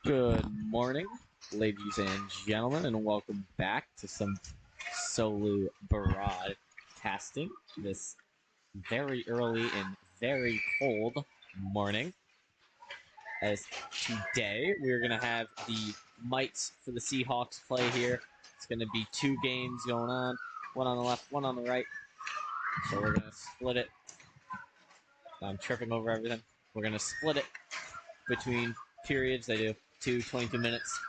Good morning, ladies and gentlemen, and welcome back to some solo broadcasting this very early and very cold morning. As today we're going to have the mites for the Seahawks play here. It's going to be two games going on, one on the left, one on the right. So we're going to split it. I'm tripping over everything. We're going to split it between periods. They do 22 minutes.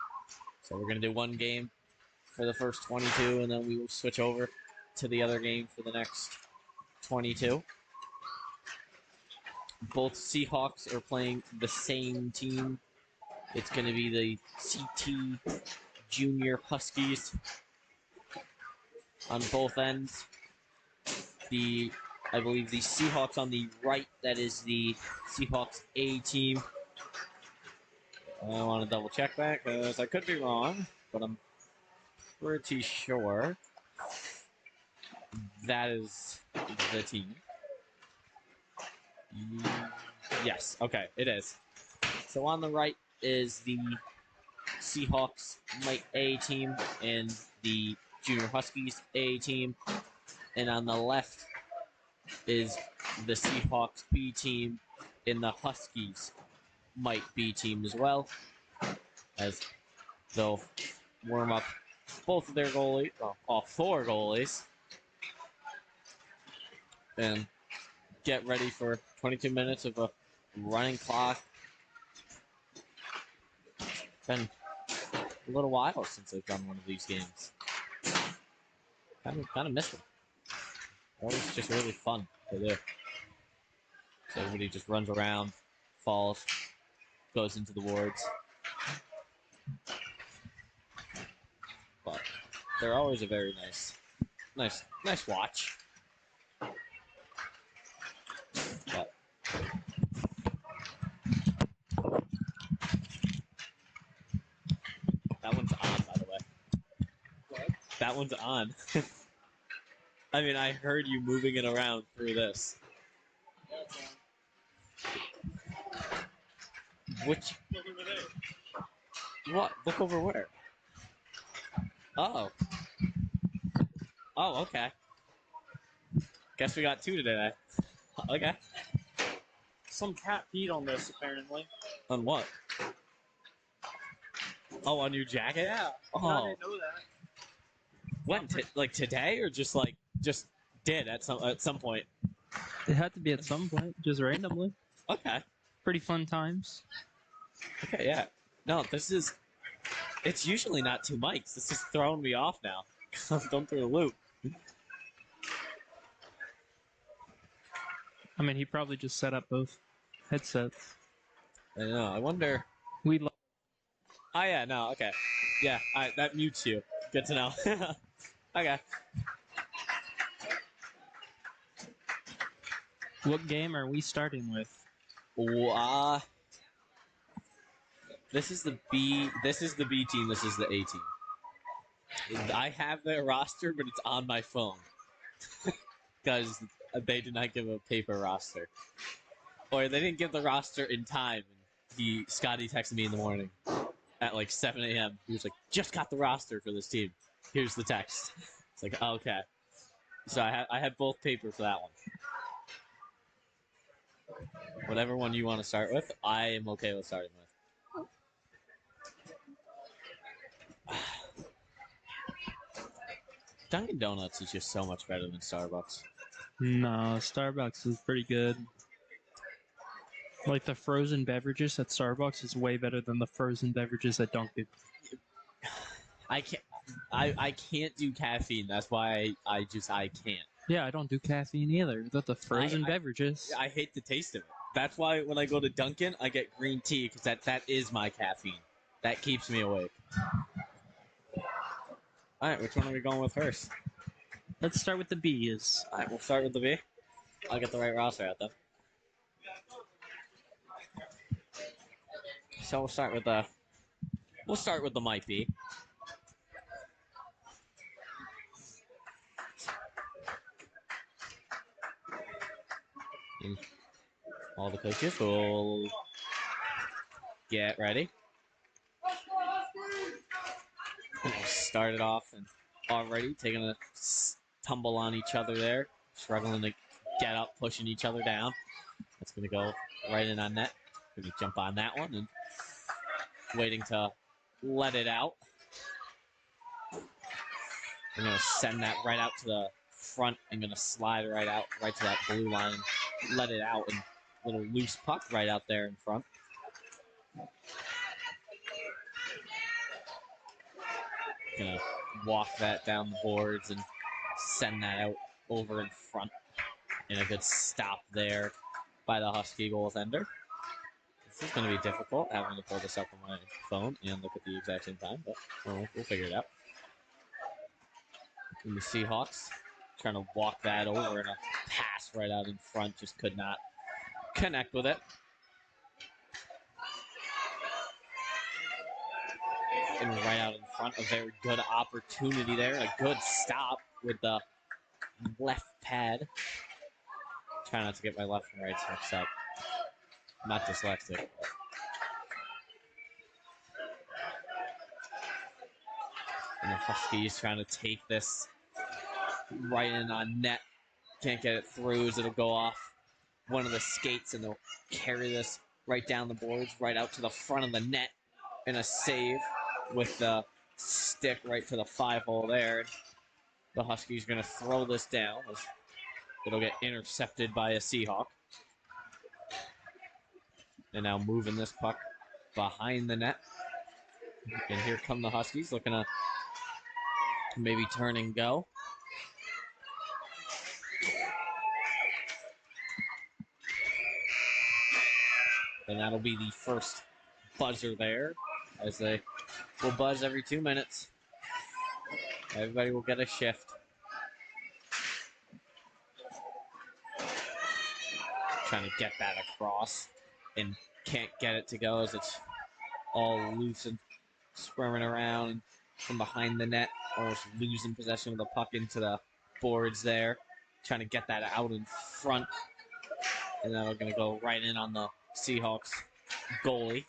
So we're going to do one game for the first 22, and then we will switch over to the other game for the next 22. Both Seahawks are playing the same team. It's going to be the CT Junior Huskies on both ends. I believe the Seahawks on the right, that is the Seahawks A team. I want to double check that because I could be wrong, but I'm pretty sure that is the team. Yes, okay, it is. So on the right is the Seahawks Mite A team and the Junior Huskies A team. And on the left is the Seahawks B team and the Huskies Mite B team as well, as they'll warm up both of their goalies, well, all four goalies, and get ready for 22 minutes of a running clock. It's been a little while since I've done one of these games. Kind of missed them. Always just really fun to do. So everybody just runs around, falls, goes into the wards. But they're always a very nice watch. But that one's on, by the way. What? That one's on. I mean, I heard you moving it around through this. Yeah, it's on. Which? Look over there. What? Look over where? Oh. Oh, okay. Guess we got two today. Okay. Some cat peed on this, apparently. On what? Oh, on your jacket? Yeah. Oh. I didn't know that. When? Like today, or just did at some point? It had to be at some point, just randomly. Okay. Pretty fun times. Okay, yeah. No, it's usually not two mics. This is throwing me off now. I'm going through a loop. I mean, he probably just set up both headsets. I know. I wonder. Oh yeah, no, okay. Yeah, that mutes you. Good to know. Okay. What game are we starting with? This is the B team. This is the A team. I have their roster, but it's on my phone because they did not give a paper roster, or they didn't give the roster in time. Scotty texted me in the morning at like 7 a.m. He was like, "Just got the roster for this team. Here's the text." It's like, okay. So I had both paper for that one. Whatever one you want to start with, I am okay with starting with. Dunkin' Donuts is just so much better than Starbucks. No, Starbucks is pretty good. Like the frozen beverages at Starbucks is way better than the frozen beverages at Dunkin'. I can't do caffeine. That's why I can't. Yeah, I don't do caffeine either. The frozen beverages. I hate the taste of it. That's why when I go to Dunkin', I get green tea because that is my caffeine. That keeps me awake. All right, which one are we going with first? Let's start with the B's. All right, we'll start with the B. I'll get the right roster out though. So we'll start with the Might B. coaches will get ready. And we'll start it off and already taking a tumble on each other there, struggling to get up, pushing each other down. That's going to go right in on net. Going to jump on that one and waiting to let it out. I'm going to send that right out to the front. I'm going to slide right out, right to that blue line, and let it out. And a little loose puck right out there in front. Going to walk that down the boards and send that out over in front. And a good stop there by the Husky goaltender. This is going to be difficult, having to pull this up on my phone and look at the exact same time, but we'll figure it out. And the Seahawks trying to walk that over, and a pass right out in front, just could not connect with it. And right out in front, a very good opportunity there, and a good stop with the left pad. Try not to get my left and right mixed up. I'm not dyslexic. But. And the Huskies trying to take this right in on net. Can't get it through as it'll go off one of the skates, and they'll carry this right down the boards, right out to the front of the net. And a save with the stick right to the 5-hole there. The Huskies are going to throw this down. It'll get intercepted by a Seahawk. And now moving this puck behind the net. And here come the Huskies looking to maybe turn and go. And that'll be the first buzzer there, as they will buzz every 2 minutes. Everybody will get a shift. Trying to get that across and can't get it to go as it's all loose and squirming around from behind the net, almost losing possession of the puck into the boards there. Trying to get that out in front, and that'll going to go right in on the Seahawks goalie.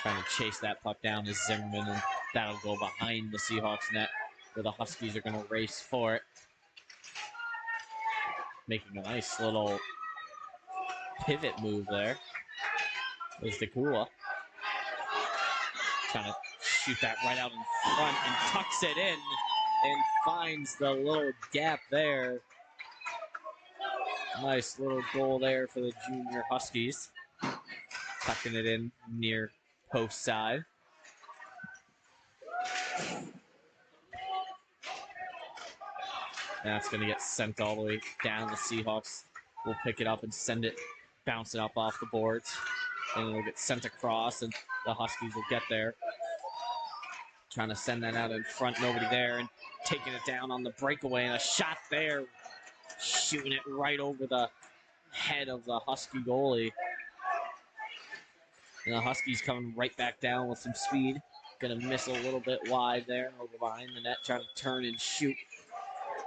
Trying to chase that puck down to Zimmerman, and that'll go behind the Seahawks net, where the Huskies are going to race for it. Making a nice little pivot move there is Dekula. Trying to shoot that right out in front and tucks it in and finds the little gap there. Nice little goal there for the junior Huskies. Tucking it in near post side. That's going to get sent all the way down. The Seahawks will pick it up and send it, bouncing up off the boards. And it'll get sent across, and the Huskies will get there. Trying to send that out in front, nobody there, and taking it down on the breakaway, and a shot there. Shooting it right over the head of the Husky goalie. And the Huskies coming right back down with some speed. Gonna miss a little bit wide there, and over behind the net, trying to turn and shoot.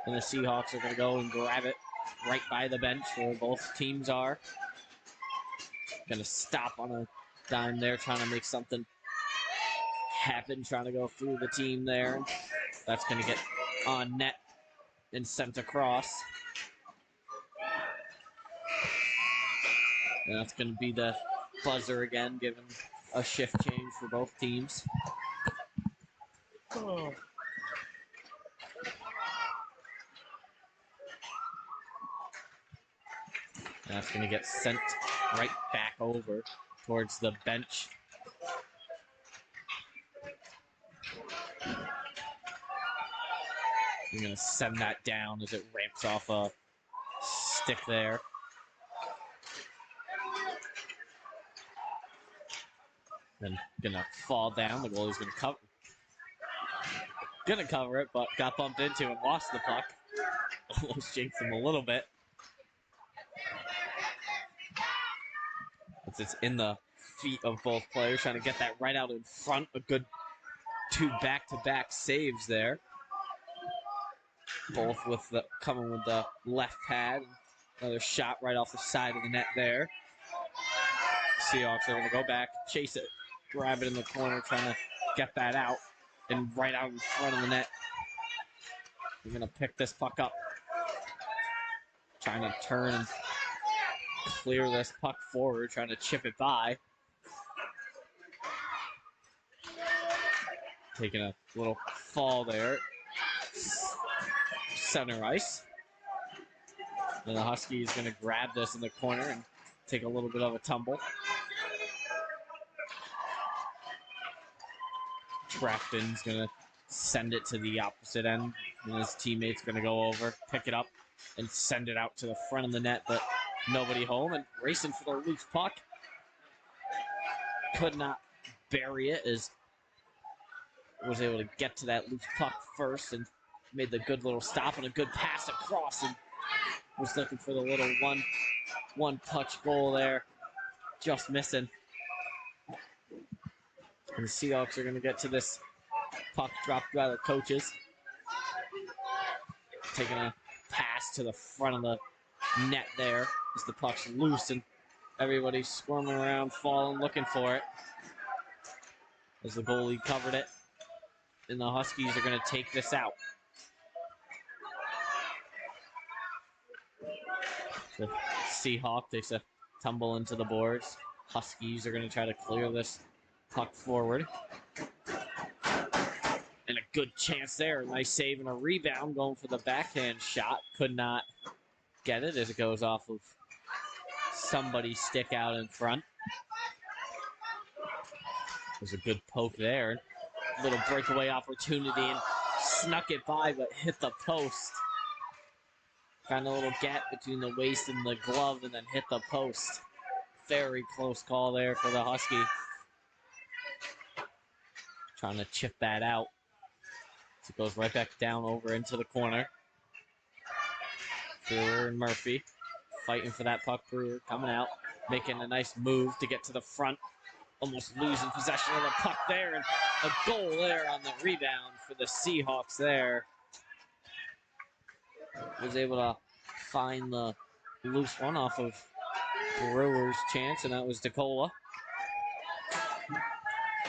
And the Seahawks are going to go and grab it right by the bench where both teams are. Going to stop on a dime there, trying to make something happen, trying to go through the team there. That's going to get on net and sent across. And that's going to be the buzzer again, giving a shift change for both teams. Oh. And that's going to get sent right back over towards the bench. I'm going to send that down as it ramps off a stick there. Then going to fall down. The goalie's going to cover. Going to cover it, but got bumped into and lost the puck. Almost jinxed him a little bit. It's in the feet of both players, trying to get that right out in front. A good 2 back-to-back saves there. Both with the coming with the left pad. Another shot right off the side of the net there. Seahawks are going to go back, chase it, grab it in the corner, trying to get that out, and right out in front of the net. We're going to pick this puck up. Trying to turn and clear this puck forward, trying to chip it by. Taking a little fall there. Center ice. And the Husky is going to grab this in the corner and take a little bit of a tumble. Trafton's going to send it to the opposite end. And his teammate's going to go over, pick it up, and send it out to the front of the net, but nobody home. And racing for the loose puck. Could not bury it as was able to get to that loose puck first and made the good little stop and a good pass across and was looking for the little one touch goal there. Just missing. And the Seahawks are going to get to this puck dropped by the coaches. Taking a pass to the front of the net there as the puck's loose and everybody's squirming around, falling, looking for it. As the goalie covered it. And the Huskies are going to take this out. The Seahawk takes a tumble into the boards. Huskies are going to try to clear this puck forward. And a good chance there. Nice save and a rebound going for the backhand shot. Could not get it as it goes off of somebody's stick out in front. There's a good poke there. Little breakaway opportunity and snuck it by but hit the post. Found a little gap between the waist and the glove and then hit the post. Very close call there for the Husky. Trying to chip that out. So it goes right back down over into the corner. Brewer and Murphy fighting for that puck. Brewer coming out, making a nice move to get to the front. Almost losing possession of the puck there, and a goal there on the rebound for the Seahawks there. Was able to find the loose one off of Brewer's chance, and that was DeCola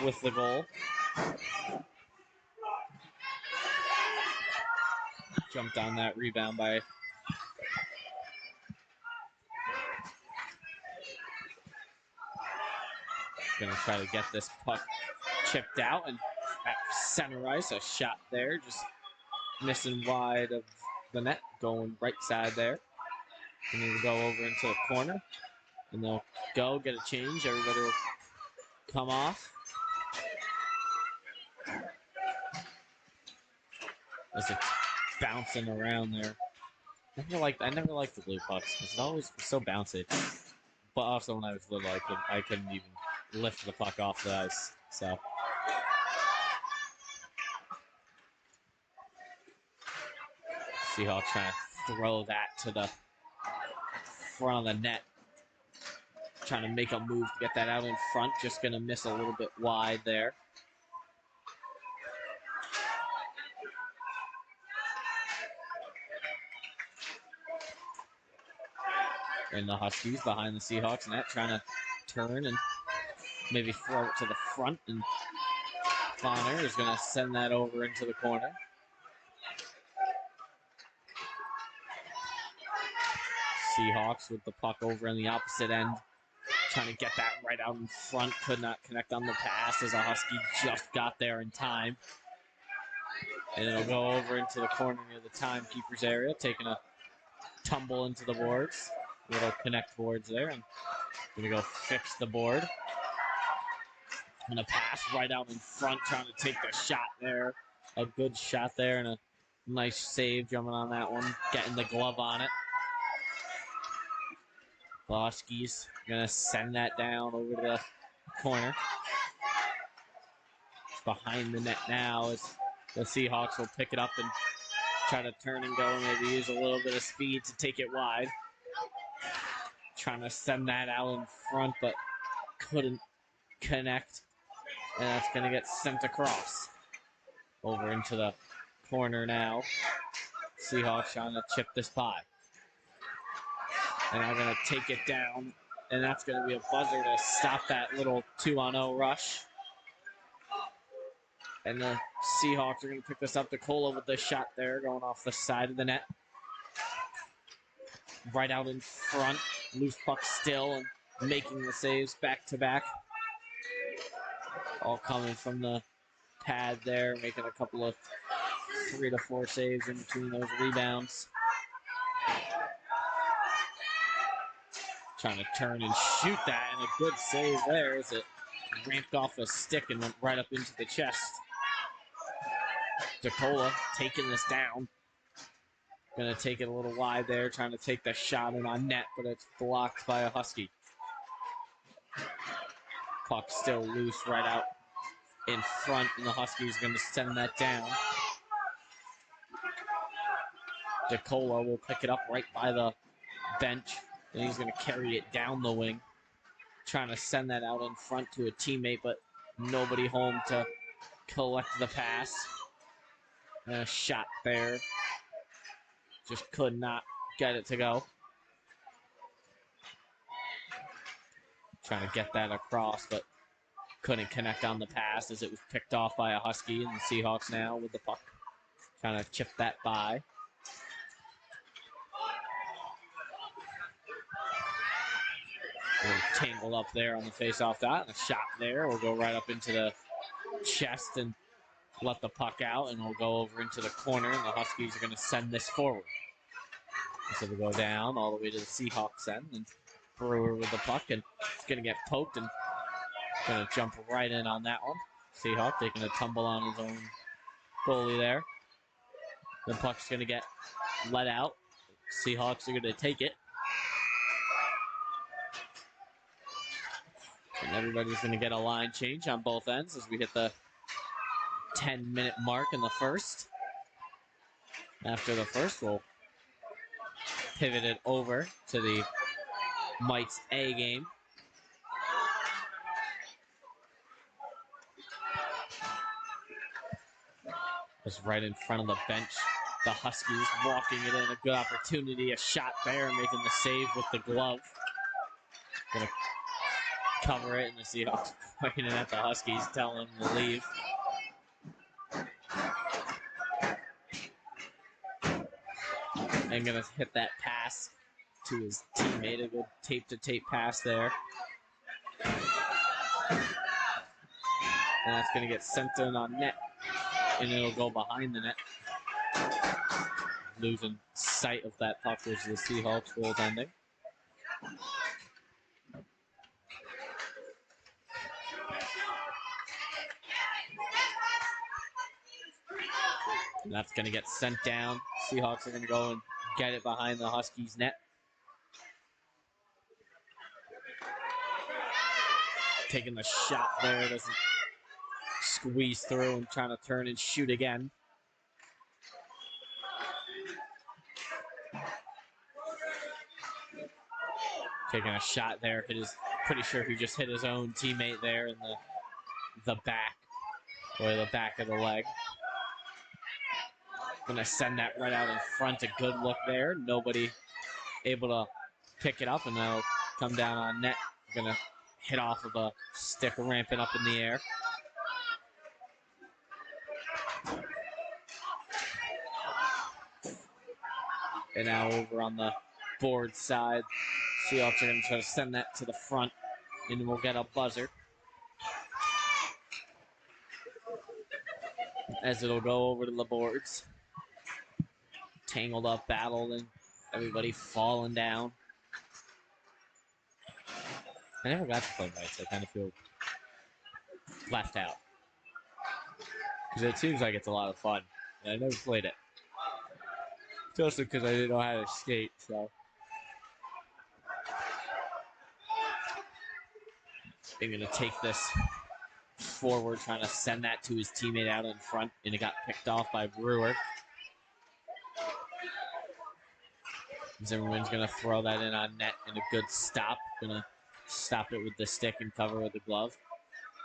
with the goal. Jumped on that rebound by going to try to get this puck chipped out, and at center ice, a shot there, just missing wide of the net, going right side there. And then we'll go over into the corner, and they'll go, get a change, everybody will come off. As it's bouncing around there. I never liked the blue pucks, because it always was so bouncy. But also when I was little, I couldn't even lift the puck off the ice. So Seahawks trying to throw that to the front of the net. Trying to make a move to get that out in front. Just going to miss a little bit wide there. And the Huskies behind the Seahawks net trying to turn and maybe throw it to the front, and Bonner is going to send that over into the corner. Seahawks with the puck over on the opposite end, trying to get that right out in front. Could not connect on the pass as a Husky just got there in time. And it'll go over into the corner near the timekeeper's area, taking a tumble into the boards. Little connect boards there, and going to go fix the board. And a pass right out in front, trying to take the shot there. A good shot there, and a nice save jumping on that one, getting the glove on it. Huskies going to send that down over to the corner. It's behind the net now as the Seahawks will pick it up and try to turn and go, maybe use a little bit of speed to take it wide. Trying to send that out in front, but couldn't connect. And that's going to get sent across. Over into the corner now. Seahawks trying to chip this by. And are going to take it down. And that's going to be a buzzer to stop that little 2-on-0 rush. And the Seahawks are going to pick this up. DeCola with the shot there, going off the side of the net. Right out in front. Loose puck still and making the saves back to back. All coming from the pad there, making a couple of 3 to 4 saves in between those rebounds. Trying to turn and shoot that, and a good save there as it ramped off a stick and went right up into the chest. DeCola taking this down. Gonna take it a little wide there, trying to take the shot in on net, but it's blocked by a Husky. Puck still loose right out in front, and the Huskies gonna send that down. DeCola will pick it up right by the bench, and he's gonna carry it down the wing. Trying to send that out in front to a teammate, but nobody home to collect the pass. And a shot there. Just could not get it to go. Trying to get that across, but couldn't connect on the pass as it was picked off by a Husky, and the Seahawks now with the puck. Trying to chip that by. Tangled up there on the face-off dot, and a shot there will go right up into the chest and let the puck out, and will go over into the corner, and the Huskies are going to send this forward. So we'll go down all the way to the Seahawks end, and Brewer with the puck, and it's going to get poked, and going to jump right in on that one. Seahawk taking a tumble on his own goalie there. The puck's going to get let out. Seahawks are going to take it. And everybody's going to get a line change on both ends as we hit the 10-minute mark in the first. After the first, we'll pivot it over to the Mites A game. Just right in front of the bench. The Huskies walking it in. A good opportunity. A shot there, making the save with the glove. Gonna cover it, and the Seahawks pointing at the Huskies, telling them to leave. And gonna hit that pass to his teammate. A good tape-to-tape pass there. And that's gonna get sent in on net, and it'll go behind the net. Losing sight of that puck was the Seahawks goaltending. And that's going to get sent down. Seahawks are going to go and get it behind the Huskies' net. Taking the shot there, doesn't squeeze through, and trying to turn and shoot again. Taking a shot there, pretty sure he just hit his own teammate there in the back, or the back of the leg. Gonna send that right out in front. A good look there. Nobody able to pick it up, and that'll come down on net. Gonna hit off of a stick ramping up in the air. And now over on the board side, Seahawks are going to try to send that to the front, and we'll get a buzzer. As it'll go over to the boards. Tangled up, battled, and everybody falling down. I never got to play Mites. I kind of feel left out. Because it seems like it's a lot of fun. And I never played it. Especially because I didn't know how to skate, so. They're going to take this forward, trying to send that to his teammate out in front, and it got picked off by Brewer. Zimmerman's going to throw that in on net, and a good stop. Going to stop it with the stick and cover with the glove.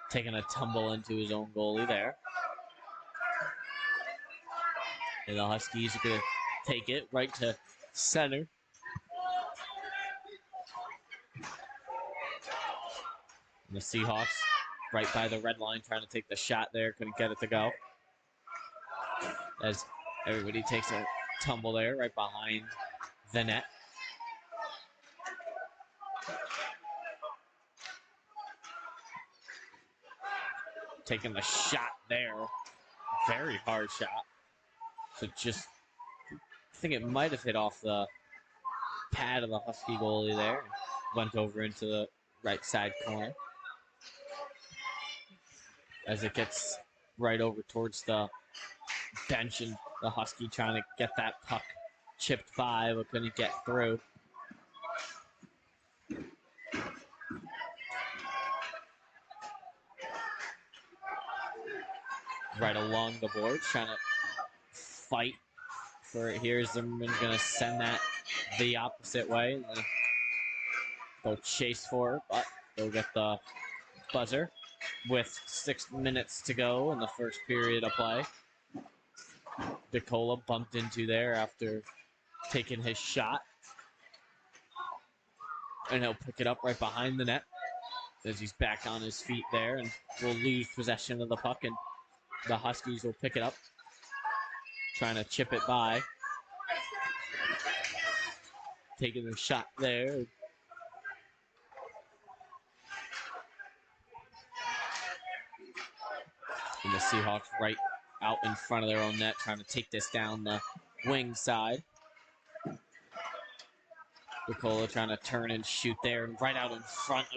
Taking a tumble into his own goalie there. And the Huskies are going to take it right to center. And the Seahawks right by the red line trying to take the shot there. Couldn't get it to go. As everybody takes a tumble there right behind the net. Taking the shot there. Very hard shot. So just, I think it might have hit off the pad of the Husky goalie there. Went over into the right side corner. As it gets right over towards the bench, and the Husky trying to get that puck chipped by, but couldn't get through. Right along the boards, trying to fight for it here. Zimmerman's going to send that the opposite way. They'll chase for it, but they'll get the buzzer with 6 minutes to go in the first period of play. DeCola bumped into there after taking his shot. And he'll pick it up right behind the net as he's back on his feet there, and will lose possession of the puck, and the Huskies will pick it up, trying to chip it by. Taking the shot there. And the Seahawks right out in front of their own net, trying to take this down the wing side. DeCola trying to turn and shoot there, and right out in front.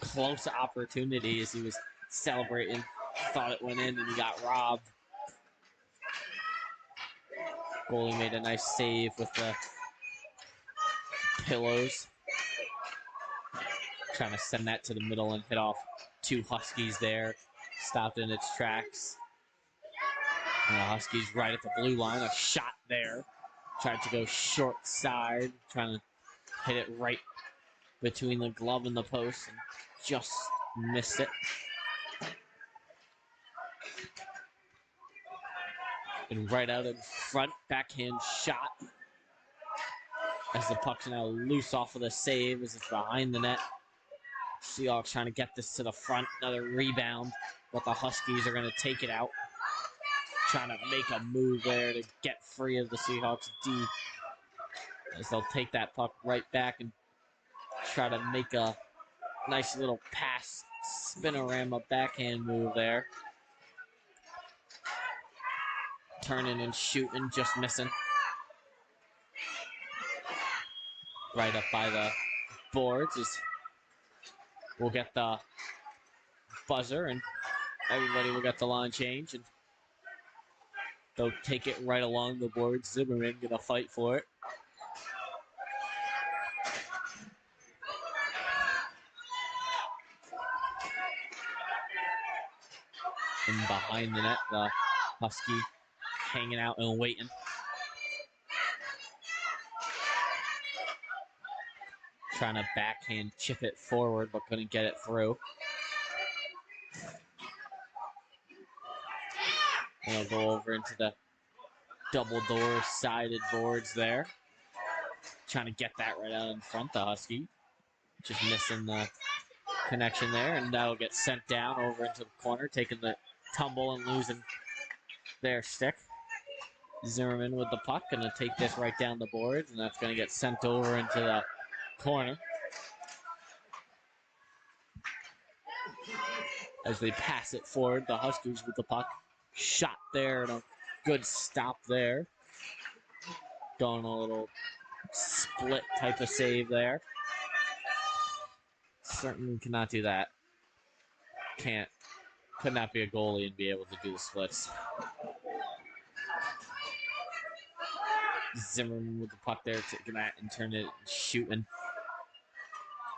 A close opportunity as he was celebrating. Thought it went in, and he got robbed. Goalie made a nice save with the pillows. Trying to send that to the middle and hit off 2 Huskies there. Stopped in its tracks. And the Huskies right at the blue line. A shot there. Tried to go short side. Trying to hit it right between the glove and the post. And just missed it. And right out in front. Backhand shot. As the puck's now loose off of the save. As it's behind the net. Seahawks trying to get this to the front. Another rebound. But the Huskies are going to take it out. Trying to make a move there to get free of the Seahawks D. As they'll take that puck right back and try to make a nice little pass, spinorama backhand move there. Turning and shooting, just missing. Right up by the boards is we'll get the buzzer, and everybody will get the line change, and they'll take it right along the boards. Zimmerman gonna fight for it. And behind the net, the Husky hanging out and waiting. Trying to backhand chip it forward, but couldn't get it through. And they'll go over into the double door sided boards there. Trying to get that right out in front, the Husky. Just missing the connection there, and that'll get sent down over into the corner, taking the tumble and losing their stick. Zimmerman with the puck, gonna take this right down the boards, and that's gonna get sent over into the corner. As they pass it forward, the Huskies with the puck. Shot there, and a good stop there. Going a little split type of save there. Certainly cannot do that. Could not be a goalie and be able to do the splits. Zimmerman with the puck there, taking that and turning it and shooting.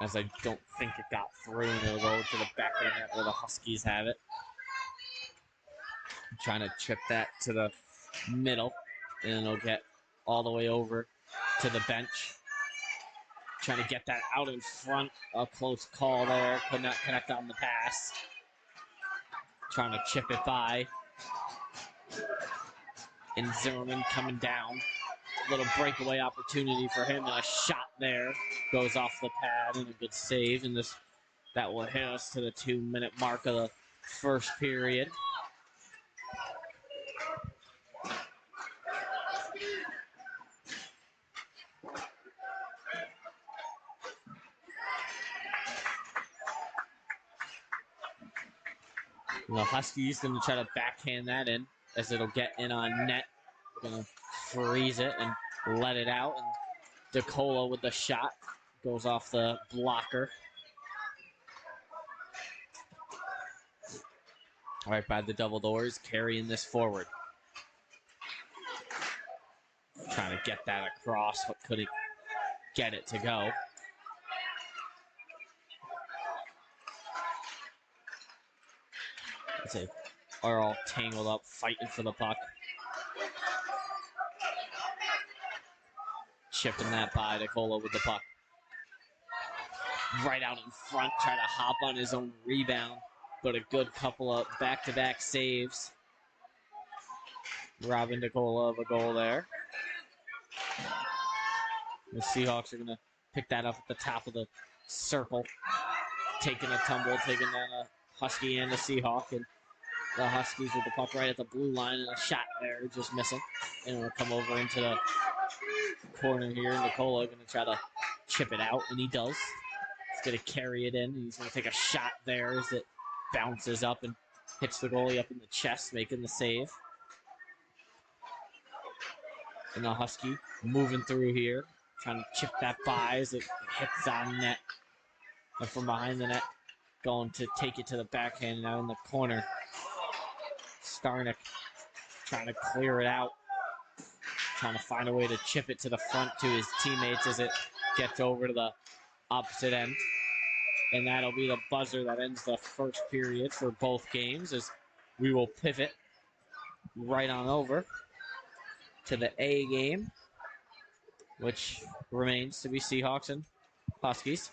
As I don't think it got through, and it'll go to the back of the net where the Huskies have it. Trying to chip that to the middle, and it'll get all the way over to the bench. Trying to get that out in front. A close call there. Could not connect on the pass. Trying to chip it by. And Zimmerman coming down. Little breakaway opportunity for him, and a shot there. Goes off the pad, and a good save. And this That will hit us to the 2-minute mark of the first period. The Huskies going to try to backhand that in as it'll get in on net. Going to freeze it and let it out. And DeCola with the shot goes off the blocker. Right by the double doors, carrying this forward. Trying to get that across, but couldn't get it to go. They are all tangled up, fighting for the puck. Chipping that by DeCola with the puck. Right out in front, trying to hop on his own rebound, but a good couple of back-to-back saves. Robbing DeCola of a goal there. The Seahawks are going to pick that up at the top of the circle. Taking a tumble, taking down a Husky and a Seahawk. And the Huskies with the puck right at the blue line, and a shot there just missing. And it'll come over into the corner here. Nicola going to try to chip it out, and he does. He's going to carry it in. He's going to take a shot there as it bounces up and hits the goalie up in the chest, making the save. And the Husky moving through here, trying to chip that by as it hits on net. And from behind the net, going to take it to the backhand now in the corner. Starnick trying to clear it out. Trying to find a way to chip it to the front to his teammates as it gets over to the opposite end. And that'll be the buzzer that ends the first period for both games as we will pivot right on over to the A game, which remains to be Seahawks and Huskies.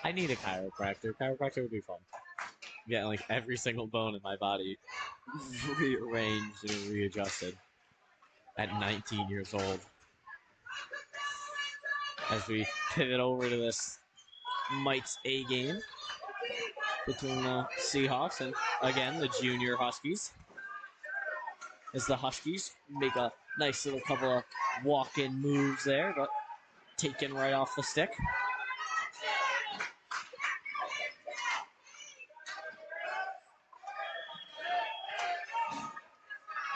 I need a chiropractor. Chiropractor would be fun. Getting like every single bone in my body rearranged and readjusted at 19 years old. As we pivot over to this Mites A game between the Seahawks and, again, the junior Huskies. As the Huskies make a nice little couple of walk-in moves there, but taken right off the stick.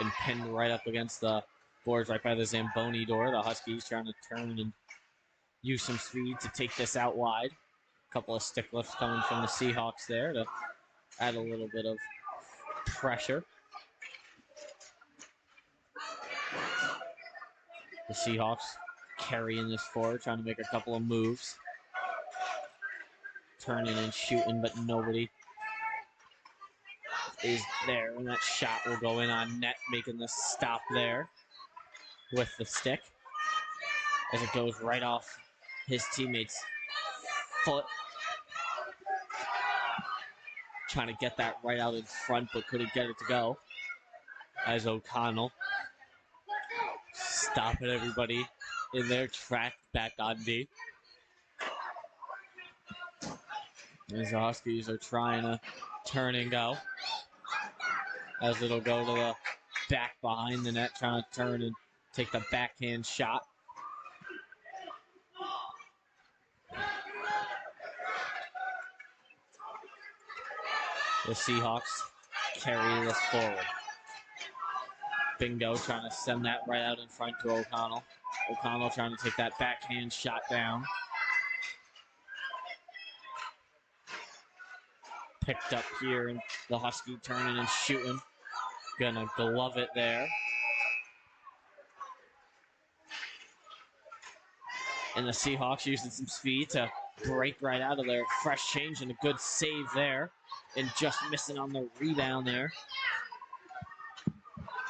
And pinned right up against the boards right by the Zamboni door. The Huskies trying to turn and use some speed to take this out wide. A couple of stick lifts coming from the Seahawks there to add a little bit of pressure. The Seahawks carrying this forward, trying to make a couple of moves. Turning and shooting, but nobody is there. And that shot will go in on net, making the stop there with the stick. As it goes right off his teammate's foot. Trying to get that right out in front, but couldn't get it to go. As O'Connell stopping everybody in their track back on D. As the Huskies are trying to turn and go. As it'll go to the back behind the net, trying to turn and take the backhand shot. The Seahawks carry this forward. Bingo trying to send that right out in front to O'Connell. O'Connell trying to take that backhand shot down. Picked up here, and the Husky turning and shooting. Gonna glove it there. And the Seahawks using some speed to break right out of there. Fresh change and a good save there. And just missing on the rebound there.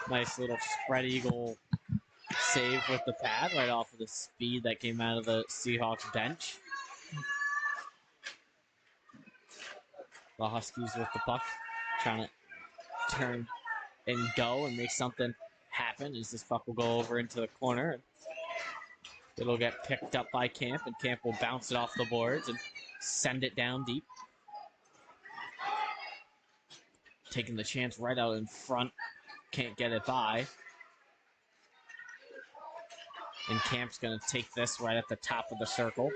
Nice little spread eagle save with the pad right off of the speed that came out of the Seahawks bench. The Huskies with the puck, trying to turn and go and make something happen as this puck will go over into the corner. It'll get picked up by Camp, and Camp will bounce it off the boards and send it down deep. Taking the chance right out in front. Can't get it by. And Camp's going to take this right at the top of the circle.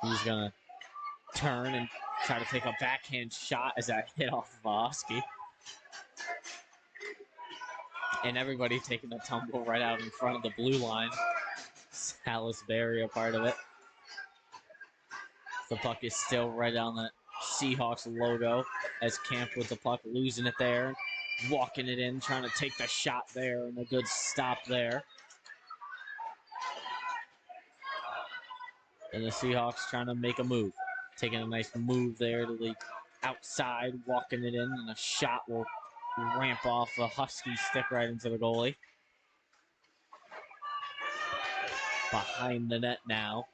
He's going to turn and try to take a backhand shot as that hit off of a Husky. And everybody taking a tumble right out in front of the blue line. Salisbury a part of it. The puck is still right on the Seahawks logo as Camp with the puck, losing it there. Walking it in, trying to take the shot there, and a good stop there. And the Seahawks trying to make a move. Taking a nice move there to the outside, walking it in, and a shot will ramp off a Husky stick right into the goalie. Behind the net now.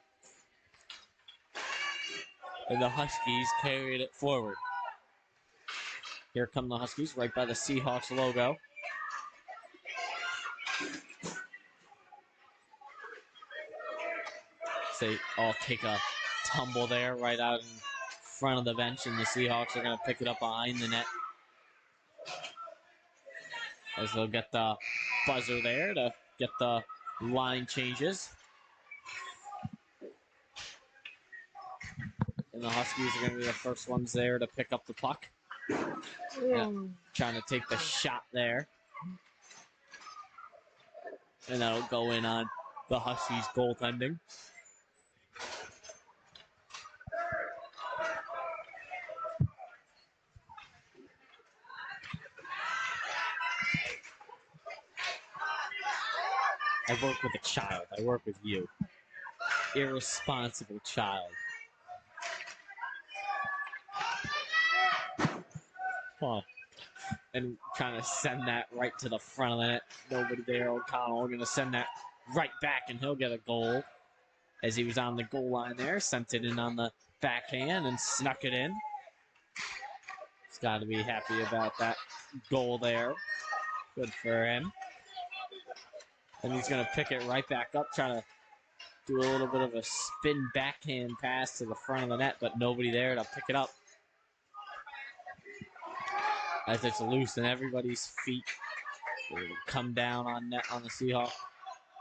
And the Huskies carried it forward. Here come the Huskies right by the Seahawks logo. They all take a tumble there right out in front of the bench, and the Seahawks are going to pick it up behind the net. As they'll get the buzzer there to get the line changes. And the Huskies are going to be the first ones there to pick up the puck. Yeah, trying to take the shot there. And that'll go in on the Huskies goaltending. I work with a child. I work with you. Irresponsible child. Huh. And trying to send that right to the front of the net. Nobody there. O'Connell going to send that right back, and he'll get a goal. As he was on the goal line there, sent it in on the backhand and snuck it in. He's got to be happy about that goal there. Good for him. And he's going to pick it right back up, trying to do a little bit of a spin backhand pass to the front of the net, but nobody there to pick it up. As it's loose and everybody's feet will come down on net on the Seahawks.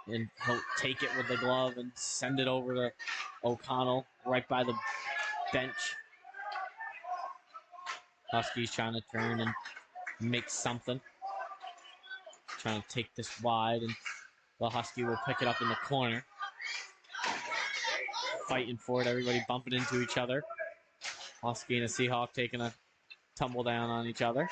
And he'll take it with the glove and send it over to O'Connell right by the bench. Huskies trying to turn and make something. Trying to take this wide, and the Husky will pick it up in the corner. Fighting for it, everybody bumping into each other. Husky and a Seahawk taking a tumble down on each other.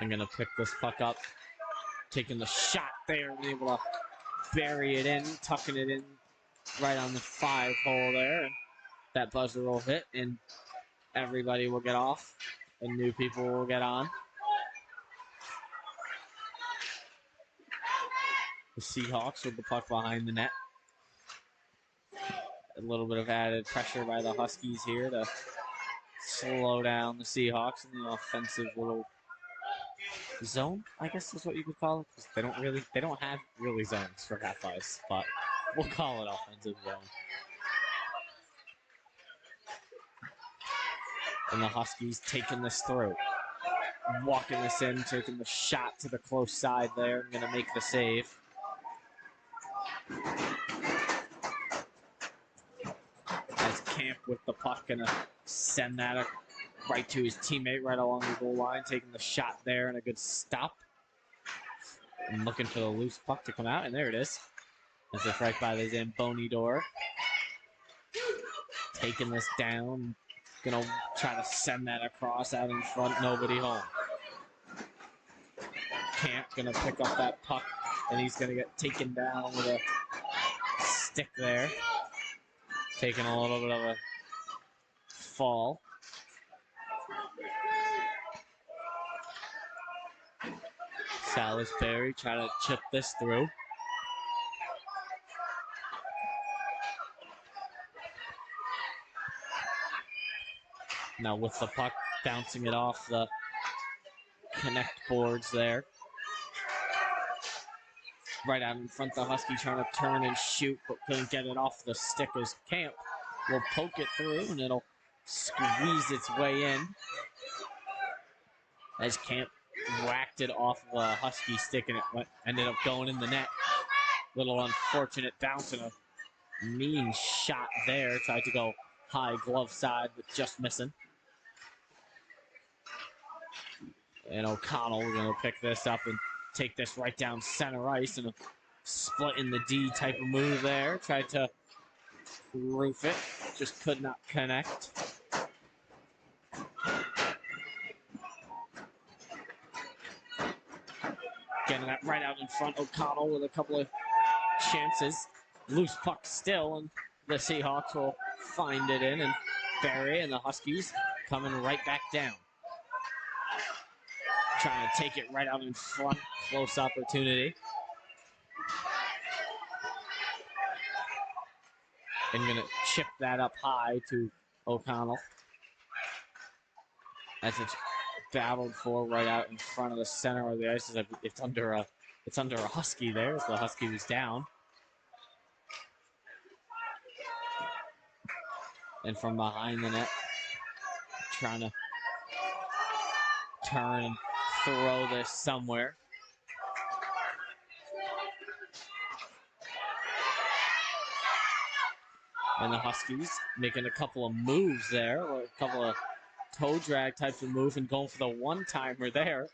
I'm going to pick this puck up. Taking the shot there and able to bury it in, tucking it in right on the 5 hole there. And that buzzer will hit, and everybody will get off, and new people will get on. The Seahawks with the puck behind the net. A little bit of added pressure by the Huskies here to slow down the Seahawks in the offensive little zone, I guess is what you could call it. 'Cause they don't have really zones for half ice, but we'll call it offensive zone. And the Huskies taking this through. Walking this in, taking the shot to the close side there. Going to make the save. As Camp with the puck, going to send that right to his teammate right along the goal line. Taking the shot there and a good stop. And looking for the loose puck to come out, and there it is. As it's right by the Zamboni door. Taking this down. Gonna try to send that across out in front. Nobody home. Camp gonna pick up that puck, and he's gonna get taken down with a stick there. Taking a little bit of a fall. Salisbury trying to chip this through. Now with the puck, bouncing it off the connect boards there. Right out in front, the Husky trying to turn and shoot, but couldn't get it off the stick as Camp will poke it through, and it'll squeeze its way in. As Camp whacked it off of a Husky stick, and it ended up going in the net. Little unfortunate bounce and a mean shot there. Tried to go high glove side, but just missing. And O'Connell going to pick this up and take this right down center ice, and a split in the D type of move there. Tried to roof it, just could not connect. Getting that right out in front. O'Connell with a couple of chances. Loose puck still, and the Seahawks will find it in and bury it, and the Huskies coming right back down. Trying to take it right out in front. Close opportunity. And going to chip that up high to O'Connell. As it's battled for right out in front of the center of the ice. It's under a Husky there, as the Husky was down. And from behind the net, trying to turn and throw this somewhere. And the Huskies making a couple of moves there, or a couple of toe drag types of move, and going for the one-timer there.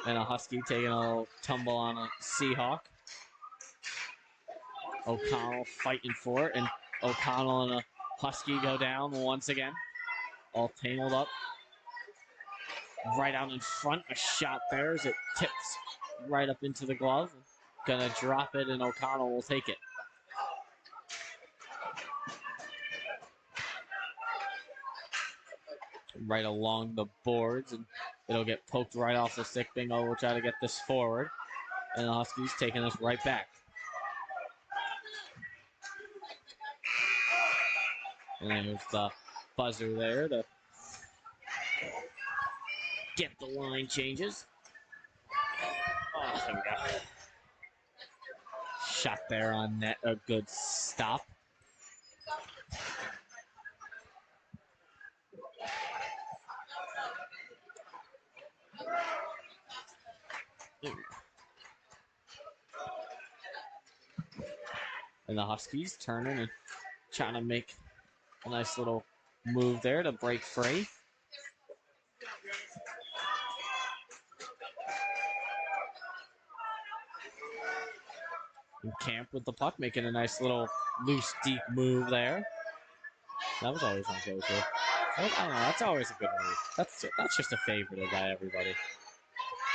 And a Husky taking a little tumble on a Seahawk. O'Connell fighting for it, and O'Connell and a Husky go down once again. All tangled up. Right out in front, a shot there as it tips right up into the glove. Gonna drop it, and O'Connell will take it. Right along the boards, and it'll get poked right off the stick. Bingo will try to get this forward, and the Huskies taking this right back. And there's the buzzer there to get the line changes. Oh, there we go. Shot there on net, a good stop. And the Huskies turning and trying to make a nice little move there to break free. And Camp with the puck, making a nice little loose, deep move there. That was always my go-to. I don't know, that's always a good move. That's just a favorite by everybody.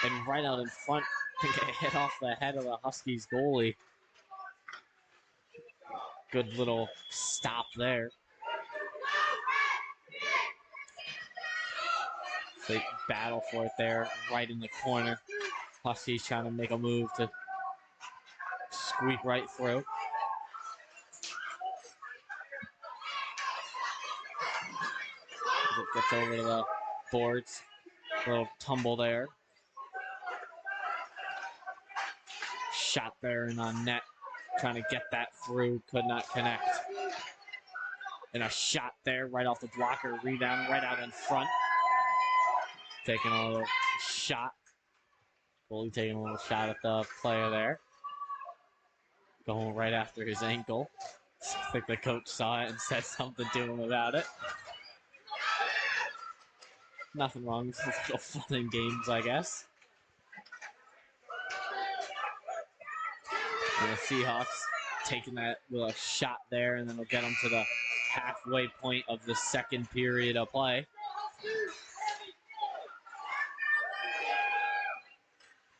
And right out in front, to get hit off the head of the Huskies goalie. Good little stop there. They battle for it there, right in the corner. Huskies trying to make a move to squeak right through. As it gets over to the boards. A little tumble there. shot there and on net, trying to get that through, could not connect. And a shot there right off the blocker, rebound right out in front. Taking a little shot. Goalie taking a little shot at the player there. Going right after his ankle. I think the coach saw it and said something to him about it. Nothing wrong. It's just little fun and games, I guess. And the Seahawks taking that little shot there, and then it'll get them to the halfway point of the second period of play.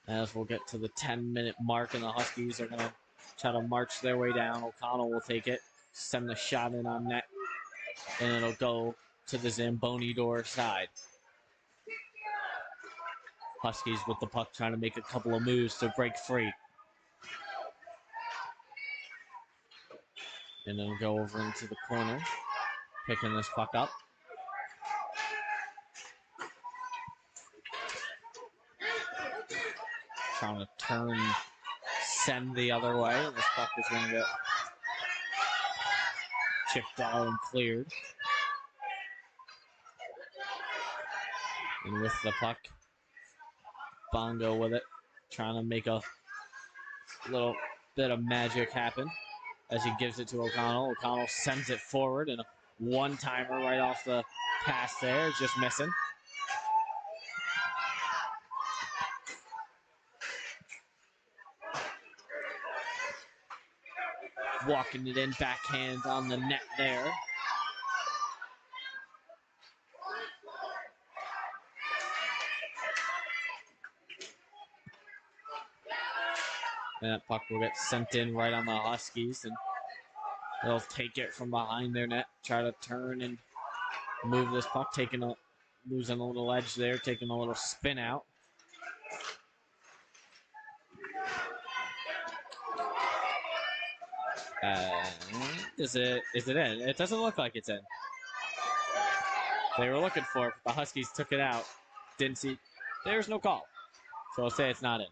As we'll get to the 10-minute mark, and the Huskies are going to try to march their way down. O'Connell will take it, send the shot in on net, and it'll go to the Zamboni door side. Huskies with the puck trying to make a couple of moves to break free. And then go over into the corner, picking this puck up. Trying to turn, send the other way. And this puck is going to get chipped out and cleared. And with the puck, Bongo with it, trying to make a little bit of magic happen as he gives it to O'Connell. O'Connell sends it forward, and a one-timer right off the pass there is just missing. Walking it in, backhand on the net there. And that puck will get sent in right on the Huskies, and they'll take it from behind their net, try to turn and move this puck, losing a little edge there, taking a little spin out. Is it in? It doesn't look like it's in. They were looking for it, but the Huskies took it out. Didn't see. There's no call. So I'll say it's not in.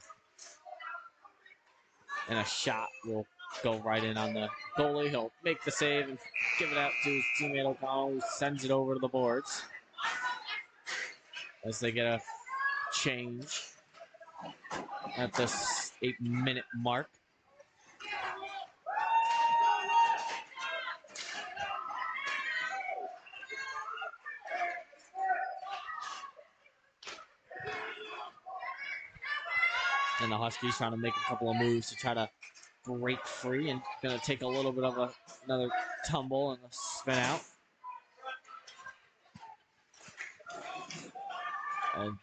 And a shot will go right in on the goalie. He'll make the save and give it out to his teammate O'Connell, who sends it over to the boards. As they get a change at this 8-minute mark. And the Huskies trying to make a couple of moves to try to break free, and going to take a little bit of another tumble and a spin out. And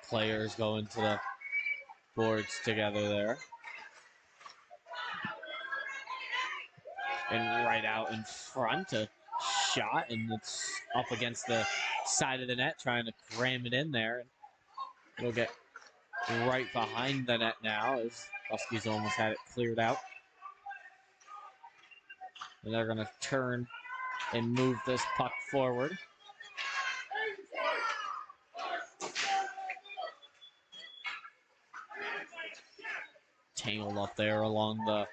players going to the boards together there. And right out in front, a shot, and it's up against the side of the net, trying to cram it in there. And we'll get right behind the net now, as Huskies almost had it cleared out. And they're going to turn and move this puck forward. Tangled up there along the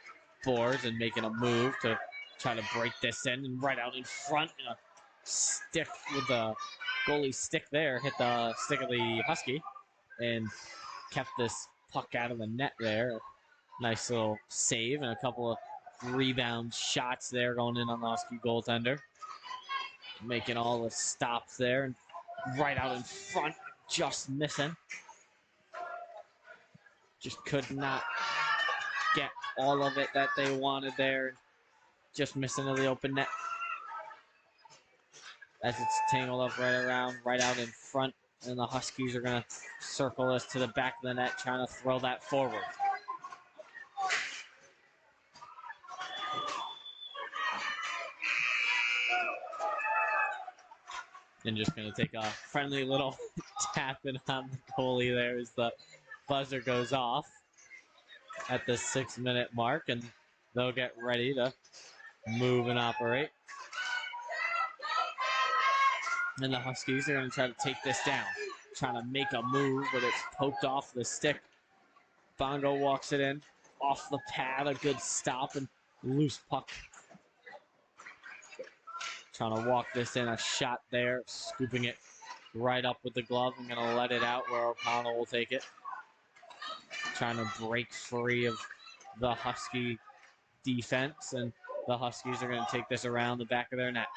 boards and making a move to try to break this in, and right out in front, and a stick with the goalie stick there, hit the stick of the Husky and kept this puck out of the net there. Nice little save and a couple of rebound shots there going in on the Husky goaltender. Making all the stops there, and right out in front, just missing. Just could not get all of it that they wanted there. Just missing to the open net. As it's tangled up right out in front. And the Huskies are going to circle this to the back of the net, trying to throw that forward. And just going to take a friendly little tapping on the goalie there as the buzzer goes off at the 6-minute mark, and they'll get ready to move and operate. And the Huskies are going to try to take this down, trying to make a move, but it's poked off the stick. Bongo walks it in off the pad, a good stop and loose puck. Trying to walk this in, a shot there, scooping it right up with the glove. I'm going to let it out where O'Connell will take it. Trying to break free of the Husky defense, and the Huskies are going to take this around the back of their net.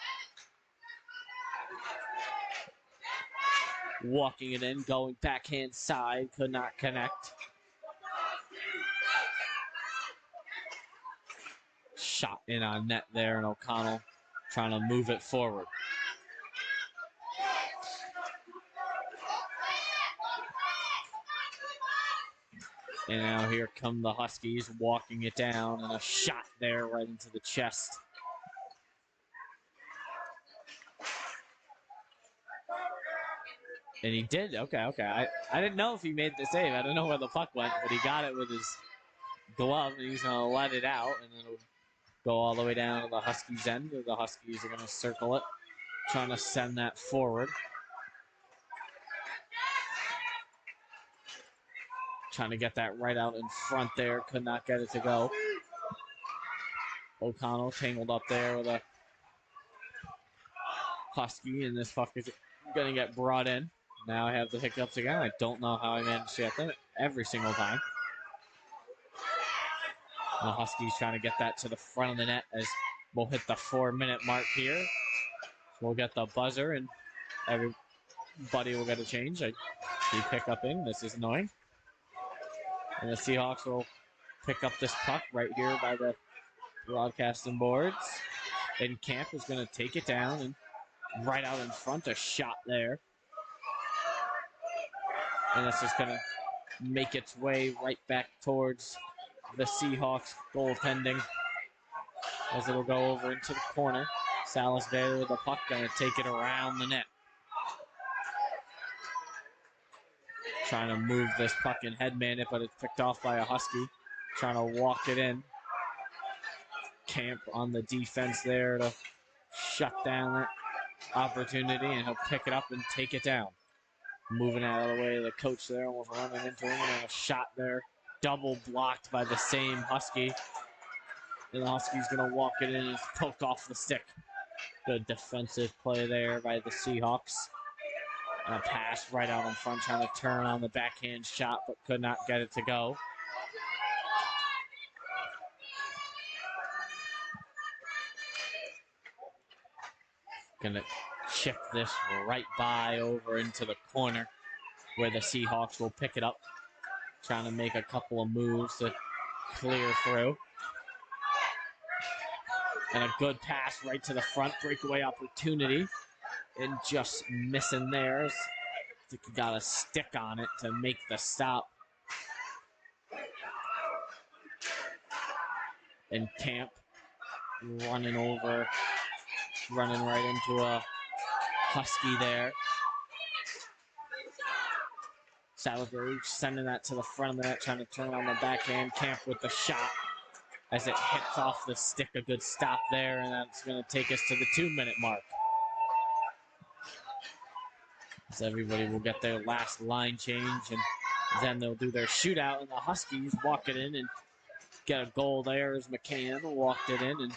Walking it in, going backhand side, could not connect. Shot in on net there, and O'Connell trying to move it forward. And now here come the Huskies walking it down, and a shot there right into the chest. And he did. Okay. I didn't know if he made the save. I don't know where the puck went, but he got it with his glove, and he's going to let it out, and then it'll go all the way down to the Huskies' end. The Huskies are going to circle it, trying to send that forward. Trying to get that right out in front there. Could not get it to go. O'Connell tangled up there with a Husky, and this puck is going to get brought in. Now I have the hiccups again. I don't know how I managed to get them every single time. And the Huskies trying to get that to the front of the net as we'll hit the 4-minute mark here. We'll get the buzzer, and everybody will get a change. The pickup in. This is annoying. And the Seahawks will pick up this puck right here by the broadcasting boards. And Camp is going to take it down, and right out in front, a shot there. And this is going to make its way right back towards the Seahawks goaltending as it'll go over into the corner. Salisbury with the puck, going to take it around the net. Trying to move this puck and headman it, but it's picked off by a Husky. Trying to walk it in. Camp on the defense there to shut down that opportunity, and he'll pick it up and take it down. Moving out of the way of the coach there, almost running into him, and a shot there. Double blocked by the same Husky. And the Huskies going to walk it in, and it's poked off the stick. Good defensive play there by the Seahawks. And a pass right out in front, trying to turn on the backhand shot, but could not get it to go. Gonna chip this right by over into the corner where the Seahawks will pick it up. Trying to make a couple of moves to clear through. And a good pass right to the front, breakaway opportunity. And just missing there. I think he got a stick on it to make the stop. And Camp running right into a Husky there. Salisbury sending that to the front of the net, trying to turn on the backhand. Camp with the shot as it hits off the stick. A good stop there, and that's going to take us to the 2-minute mark. So everybody will get their last line change, and then they'll do their shootout, and the Huskies walk it in and get a goal there as McCann walked it in and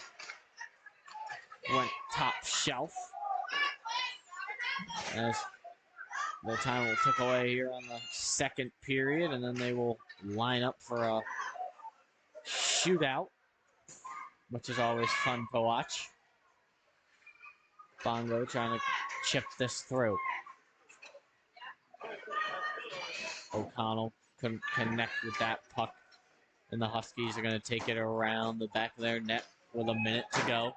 went top shelf. As the time will tick away here on the second period, and then they will line up for a shootout, which is always fun to watch. Bongo trying to chip this through. O'Connell couldn't connect with that puck, and the Huskies are going to take it around the back of their net with a minute to go.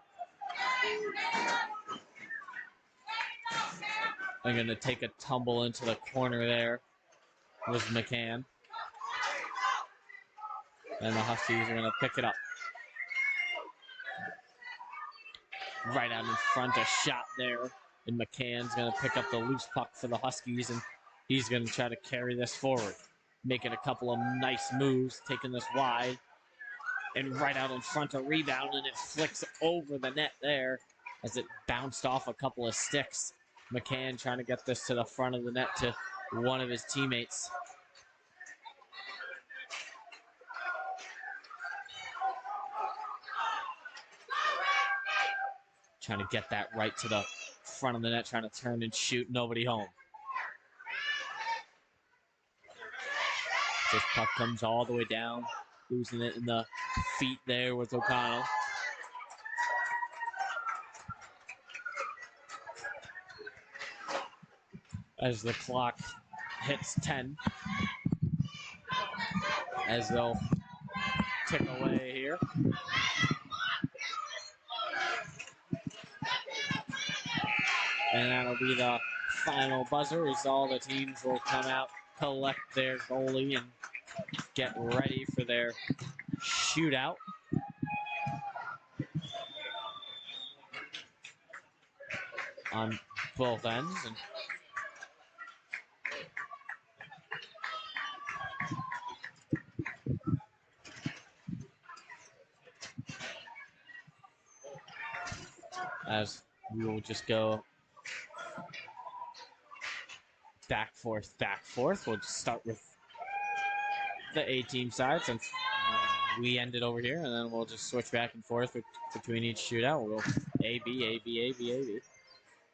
They're going to take a tumble into the corner there with McCann. And the Huskies are going to pick it up. Right out in front, a shot there. And McCann's going to pick up the loose puck for the Huskies, and he's going to try to carry this forward. Making a couple of nice moves, taking this wide. And right out in front, a rebound, and it flicks over the net there as it bounced off a couple of sticks. McCann trying to get this to the front of the net to one of his teammates. Trying to get that right to the front of the net, trying to turn and shoot. Nobody home. This puck comes all the way down, losing it in the feet there with O'Connell. As the clock hits 10, as they'll tick away here. And that'll be the final buzzer, as all the teams will come out, collect their goalie, and get ready for their shootout. On both ends. And as we will just go back, forth, back, forth. We'll just start with the A-team side since we ended over here, and then we'll just switch back and forth between each shootout. We'll go A, B, A, B, A, B, A, B,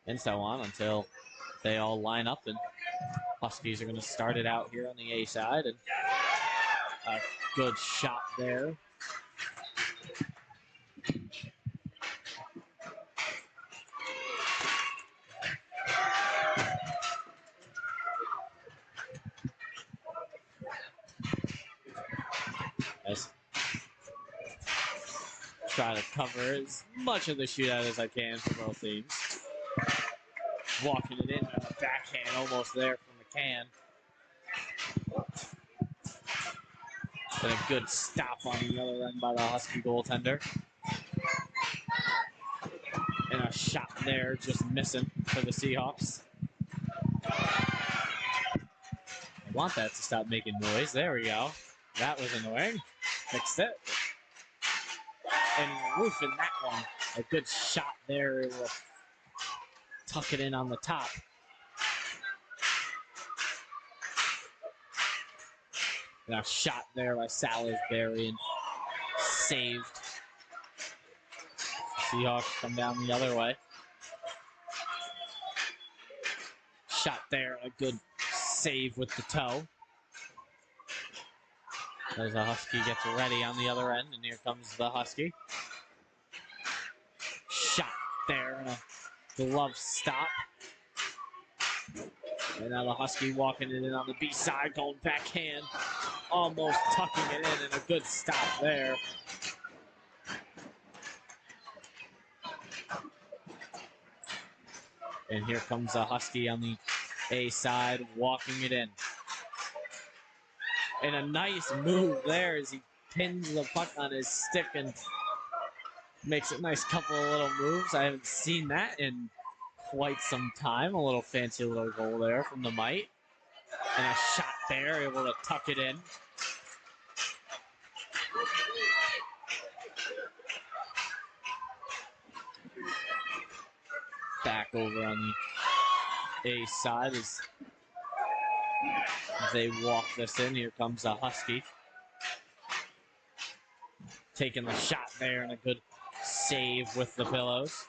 and so on until they all line up, and Huskies are going to start it out here on the A side, and a good shot there. As try to cover as much of the shootout as I can for both teams. Walking it in on a backhand, almost there from the can. And a good stop on the other end by the Husky goaltender. And a shot there just missing for the Seahawks. I want that to stop making noise. There we go. That was annoying. Fixed it. And roofing that one. A good shot there. It will tuck it in on the top. And a shot there by Salisbury and saved. Seahawks come down the other way. Shot there, a good save with the toe. As the Husky gets ready on the other end, and here comes the Husky. Shot there, and a glove stop. And now the Husky walking it in on the B side, going backhand, almost tucking it in, and a good stop there. And here comes the Husky on the A side, walking it in. And a nice move there as he pins the puck on his stick and makes a nice couple of little moves. I haven't seen that in quite some time. A little fancy little goal there from the Mite. And a shot there, able to tuck it in. Back over on the A side as they walk this in. Here comes a Husky. Taking the shot there and a good save with the pillows.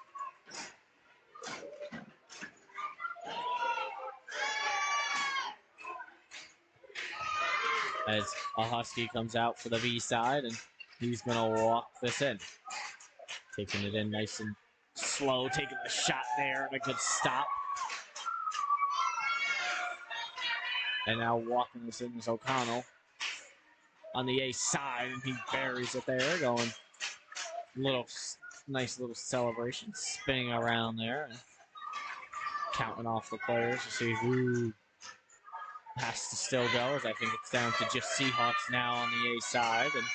As a Husky comes out for the B side, and he's going to walk this in. Taking it in nice and slow, taking the shot there and a good stop. And now walking this in is O'Connell on the A side, and he buries it there, going nice little celebration, spinning around there, and counting off the players to see who has to still go, as I think it's down to just Seahawks now on the A side, and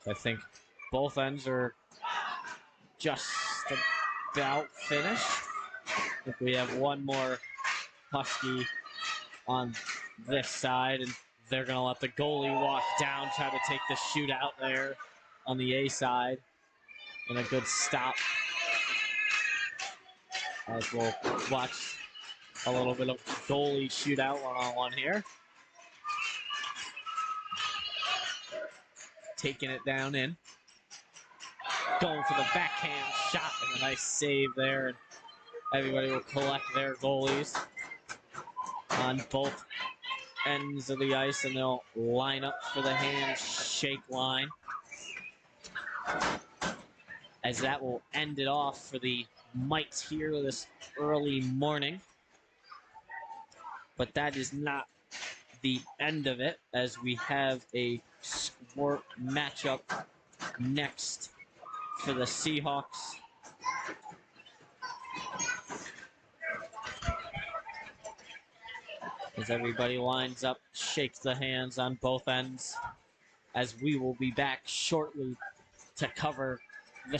I think both ends are just about finished. I think we have one more Husky on this side, and they're going to let the goalie walk down, try to take the shootout there on the A side, and a good stop. As we'll watch a little bit of goalie shootout one-on-one here. Taking it down in. going for the backhand shot and a nice save there. And everybody will collect their goalies on both ends of the ice, and they'll line up for the handshake line, as that will end it off for the Mites here this early morning. But that is not the end of it, as we have a sport matchup next for the Seahawks. As everybody lines up, shakes the hands on both ends, as we will be back shortly to cover the